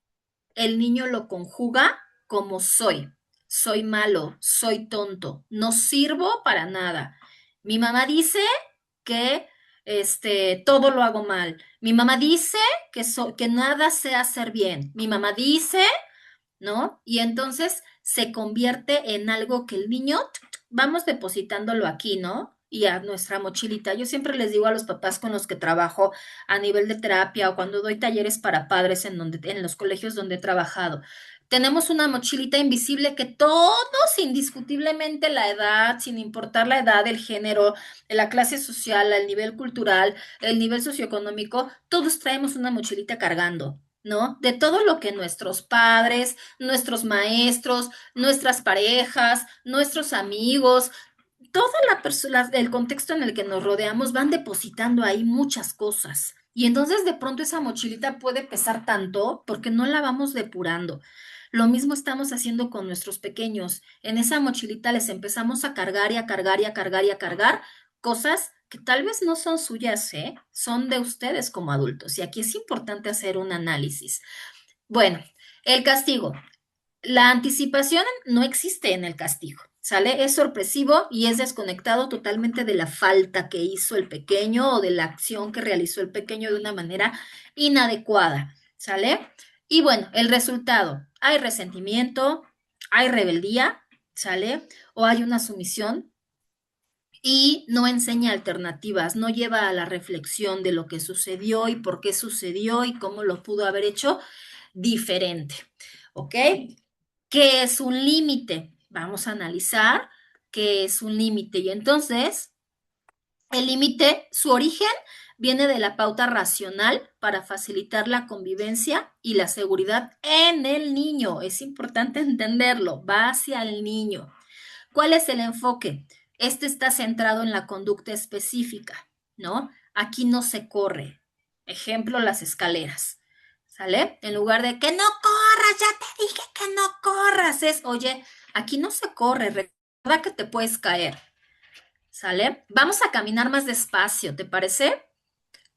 el niño lo conjuga como soy. Soy malo, soy tonto, no sirvo para nada. Mi mamá dice que todo lo hago mal. Mi mamá dice que nada sé hacer bien. Mi mamá dice, ¿no? Y entonces se convierte en algo que el niño, vamos depositándolo aquí, ¿no? Y a nuestra mochilita. Yo siempre les digo a los papás con los que trabajo a nivel de terapia o cuando doy talleres para padres en los colegios donde he trabajado. Tenemos una mochilita invisible que todos, indiscutiblemente la edad, sin importar la edad, el género, la clase social, el nivel cultural, el nivel socioeconómico, todos traemos una mochilita cargando, ¿no? De todo lo que nuestros padres, nuestros maestros, nuestras parejas, nuestros amigos, toda el contexto en el que nos rodeamos van depositando ahí muchas cosas. Y entonces de pronto esa mochilita puede pesar tanto porque no la vamos depurando. Lo mismo estamos haciendo con nuestros pequeños. En esa mochilita les empezamos a cargar y a cargar y a cargar y a cargar cosas que tal vez no son suyas, ¿eh? Son de ustedes como adultos. Y aquí es importante hacer un análisis. Bueno, el castigo. La anticipación no existe en el castigo, ¿sale? Es sorpresivo y es desconectado totalmente de la falta que hizo el pequeño o de la acción que realizó el pequeño de una manera inadecuada, ¿sale? Y bueno, el resultado, hay resentimiento, hay rebeldía, ¿sale? O hay una sumisión y no enseña alternativas, no lleva a la reflexión de lo que sucedió y por qué sucedió y cómo lo pudo haber hecho diferente, ¿ok? ¿Qué es un límite? Vamos a analizar qué es un límite. Y entonces, el límite, su origen viene de la pauta racional para facilitar la convivencia y la seguridad en el niño. Es importante entenderlo, va hacia el niño. ¿Cuál es el enfoque? Este está centrado en la conducta específica, ¿no? Aquí no se corre. Ejemplo, las escaleras. ¿Sale? En lugar de que no corras, ya te dije que no corras, es, oye, aquí no se corre, recuerda que te puedes caer. ¿Sale? Vamos a caminar más despacio, ¿te parece?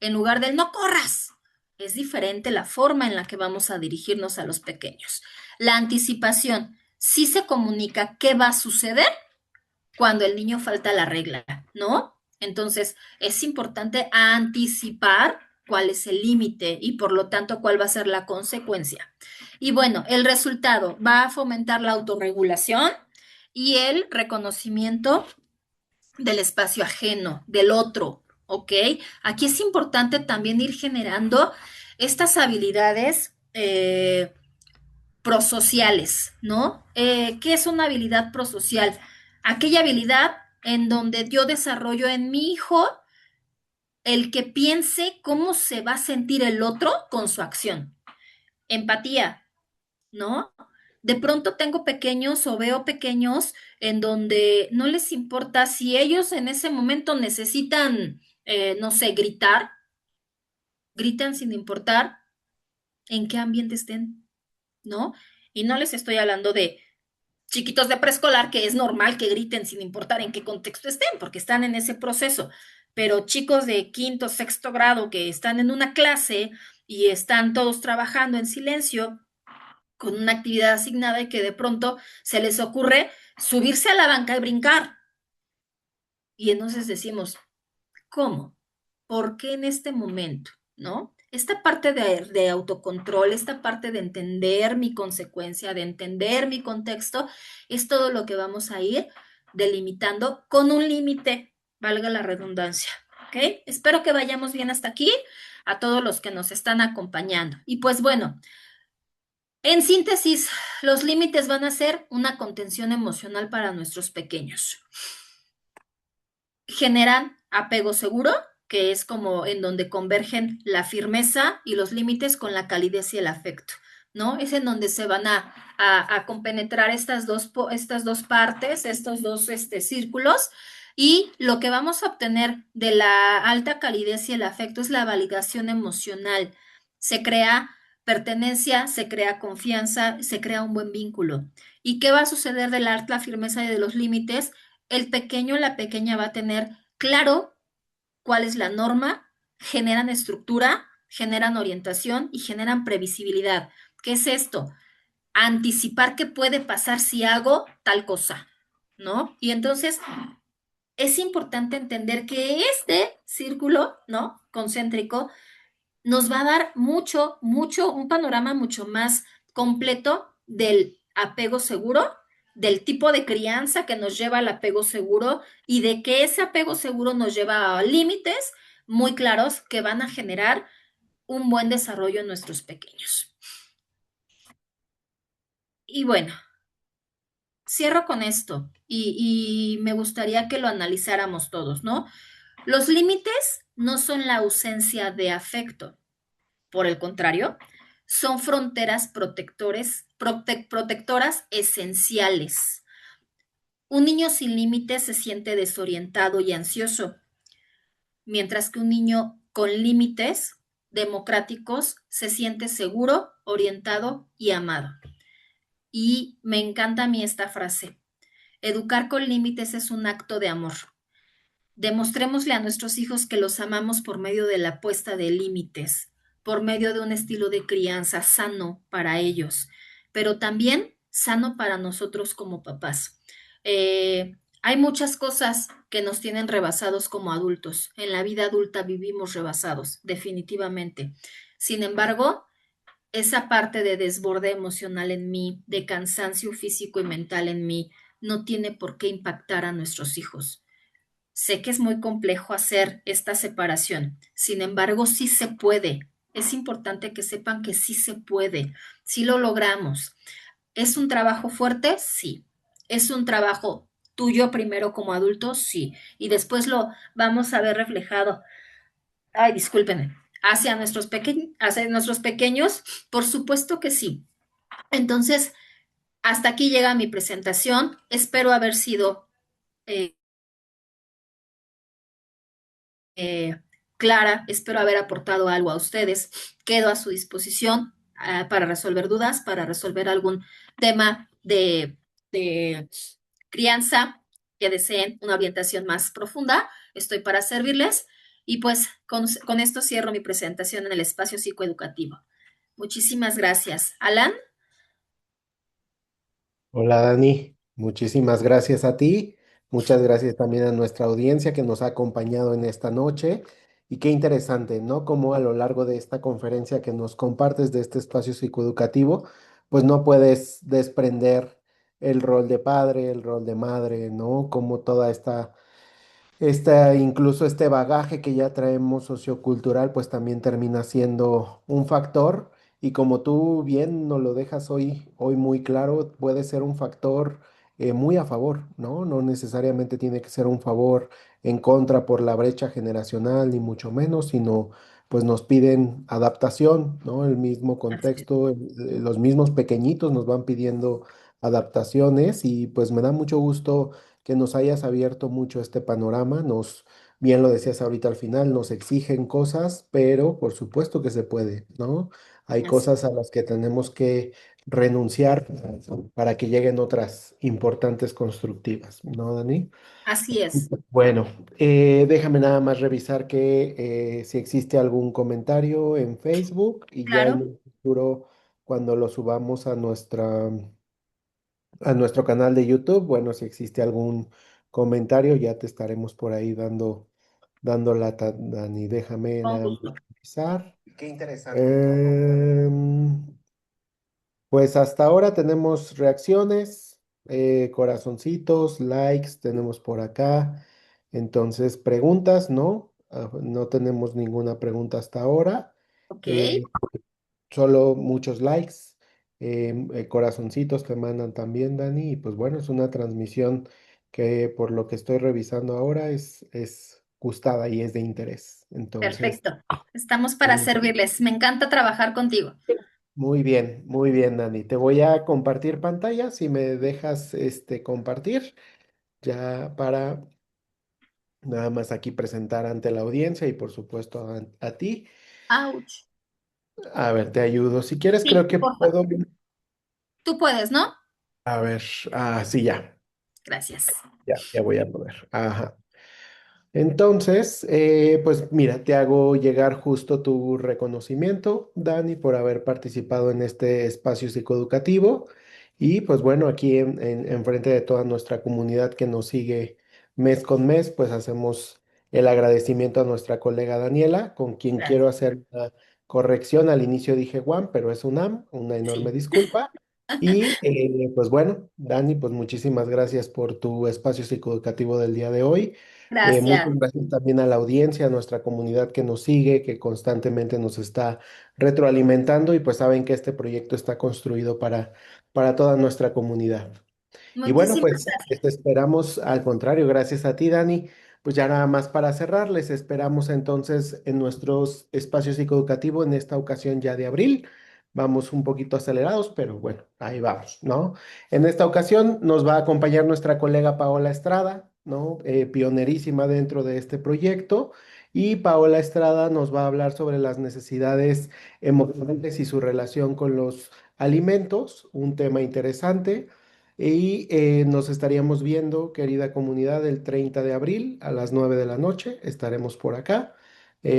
En lugar del no corras. Es diferente la forma en la que vamos a dirigirnos a los pequeños. La anticipación, sí se comunica qué va a suceder cuando el niño falta la regla, ¿no? Entonces, es importante anticipar cuál es el límite y por lo tanto cuál va a ser la consecuencia. Y bueno, el resultado va a fomentar la autorregulación y el reconocimiento del espacio ajeno, del otro, ¿ok? Aquí es importante también ir generando estas habilidades eh, prosociales, ¿no? ¿Qué es una habilidad prosocial? Aquella habilidad en donde yo desarrollo en mi hijo el que piense cómo se va a sentir el otro con su acción. Empatía, ¿no? De pronto tengo pequeños o veo pequeños en donde no les importa si ellos en ese momento necesitan, no sé, gritar, gritan sin importar en qué ambiente estén, ¿no? Y no les estoy hablando de chiquitos de preescolar, que es normal que griten sin importar en qué contexto estén, porque están en ese proceso. Pero chicos de quinto, sexto grado que están en una clase y están todos trabajando en silencio con una actividad asignada y que de pronto se les ocurre subirse a la banca y brincar. Y entonces decimos, ¿cómo? ¿Por qué en este momento? ¿No? Esta parte de autocontrol, esta parte de entender mi consecuencia, de entender mi contexto, es todo lo que vamos a ir delimitando con un límite, valga la redundancia. ¿Ok? Espero que vayamos bien hasta aquí, a todos los que nos están acompañando. Y pues bueno, en síntesis, los límites van a ser una contención emocional para nuestros pequeños. Generan apego seguro, que es como en donde convergen la firmeza y los límites con la calidez y el afecto, ¿no? Es en donde se van a compenetrar estas dos partes, estos dos círculos, y lo que vamos a obtener de la alta calidez y el afecto es la validación emocional. Se crea pertenencia, se crea confianza, se crea un buen vínculo. ¿Y qué va a suceder de la alta firmeza y de los límites? El pequeño, la pequeña va a tener claro cuál es la norma, generan estructura, generan orientación y generan previsibilidad. ¿Qué es esto? Anticipar qué puede pasar si hago tal cosa, ¿no? Y entonces es importante entender que este círculo, ¿no? Concéntrico, nos va a dar un panorama mucho más completo del apego seguro, del tipo de crianza que nos lleva al apego seguro y de que ese apego seguro nos lleva a límites muy claros que van a generar un buen desarrollo en nuestros pequeños. Y bueno, cierro con esto y me gustaría que lo analizáramos todos, ¿no? Los límites no son la ausencia de afecto. Por el contrario, son fronteras protectoras esenciales. Un niño sin límites se siente desorientado y ansioso, mientras que un niño con límites democráticos se siente seguro, orientado y amado. Y me encanta a mí esta frase. Educar con límites es un acto de amor. Demostrémosle a nuestros hijos que los amamos por medio de la puesta de límites, por medio de un estilo de crianza sano para ellos, pero también sano para nosotros como papás. Hay muchas cosas que nos tienen rebasados como adultos. En la vida adulta vivimos rebasados, definitivamente. Sin embargo, esa parte de desborde emocional en mí, de cansancio físico y mental en mí, no tiene por qué impactar a nuestros hijos. Sé que es muy complejo hacer esta separación, sin embargo, sí se puede. Es importante que sepan que sí se puede, sí lo logramos. ¿Es un trabajo fuerte? Sí. ¿Es un trabajo tuyo primero como adulto? Sí. Y después lo vamos a ver reflejado, ay, discúlpenme, hacia nuestros pequeños, por supuesto que sí. Entonces, hasta aquí llega mi presentación. Espero haber sido eh, eh, clara, espero haber aportado algo a ustedes. Quedo a su disposición para resolver dudas, para resolver algún tema de crianza que deseen una orientación más profunda. Estoy para servirles y pues con esto cierro mi presentación en el espacio psicoeducativo. Muchísimas gracias. Alan. Hola Dani, muchísimas gracias a ti, muchas gracias también a nuestra audiencia que nos ha acompañado en esta noche y qué interesante, ¿no? Como a lo largo de esta conferencia que nos compartes de este espacio psicoeducativo, pues no puedes desprender el rol de padre, el rol de madre, ¿no? Como toda incluso este bagaje que ya traemos sociocultural, pues también termina siendo un factor y como tú bien nos lo dejas hoy muy claro, puede ser un factor muy a favor, ¿no? No necesariamente tiene que ser un favor en contra por la brecha generacional, ni mucho menos, sino pues nos piden adaptación, ¿no? El mismo Así es. contexto, los mismos pequeñitos nos van pidiendo adaptaciones y pues me da mucho gusto que nos hayas abierto mucho este panorama, bien lo decías ahorita al final, nos exigen cosas, pero por supuesto que se puede, ¿no? Hay Así, cosas a las que tenemos que renunciar para que lleguen otras importantes constructivas, ¿no, Dani? así es. Bueno, déjame nada más revisar que si existe algún comentario en Facebook y ya en Claro, el futuro, cuando lo subamos a nuestro canal de YouTube, bueno, si existe algún comentario, ya te estaremos por ahí dando lata, Dani. Déjame con nada más gusto. revisar. Qué interesante. Pues hasta ahora tenemos reacciones, corazoncitos, likes, tenemos por acá. Entonces, preguntas, ¿no? No tenemos ninguna pregunta hasta ahora. Ok, Eh, Solo muchos likes, corazoncitos que mandan también, Dani. Y pues bueno, es una transmisión que por lo que estoy revisando ahora es gustada y es de interés. Entonces, perfecto. Estamos para muy servirles. Me encanta trabajar contigo. muy bien, Dani. Te voy a compartir pantalla si me dejas compartir, ya para nada más aquí presentar ante la audiencia y por supuesto a ti. Ouch. A ver, te ayudo. Si quieres, creo Sí, que porfa. puedo. Tú puedes, ¿no? A ver, sí, ya. Gracias. Ya voy a poder. Ajá. Entonces, pues mira, te hago llegar justo tu reconocimiento, Dani, por haber participado en este espacio psicoeducativo. Y pues bueno, aquí enfrente de toda nuestra comunidad que nos sigue mes con mes, pues hacemos el agradecimiento a nuestra colega Daniela, con quien quiero Gracias. hacer una corrección. Al inicio dije Juan, pero es UNAM, una enorme Sí. disculpa. Y pues bueno, Dani, pues muchísimas gracias por tu espacio psicoeducativo del día de hoy. Gracias. Muchas gracias también a la audiencia, a nuestra comunidad que nos sigue, que constantemente nos está retroalimentando y pues saben que este proyecto está construido para toda nuestra comunidad. Y bueno, Muchísimas pues gracias. esperamos, al contrario, gracias a ti, Dani. Pues ya nada más para cerrar, les esperamos entonces en nuestros espacios psicoeducativos en esta ocasión ya de abril. Vamos un poquito acelerados, pero bueno, ahí vamos, ¿no? En esta ocasión nos va a acompañar nuestra colega Paola Estrada, ¿no? Pionerísima dentro de este proyecto. Y Paola Estrada nos va a hablar sobre las necesidades emocionales y su relación con los alimentos, un tema interesante. Y nos estaríamos viendo, querida comunidad, el 30 de abril a las 9 de la noche. Estaremos por acá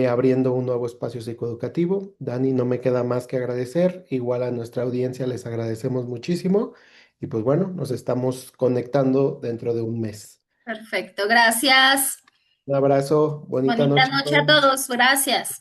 abriendo un nuevo espacio psicoeducativo. Dani, no me queda más que agradecer. Igual a nuestra audiencia les agradecemos muchísimo. Y pues bueno, nos estamos conectando dentro de un mes. Perfecto. Gracias. Un abrazo, bonita Bonita noche a noche a todos. todos. Gracias.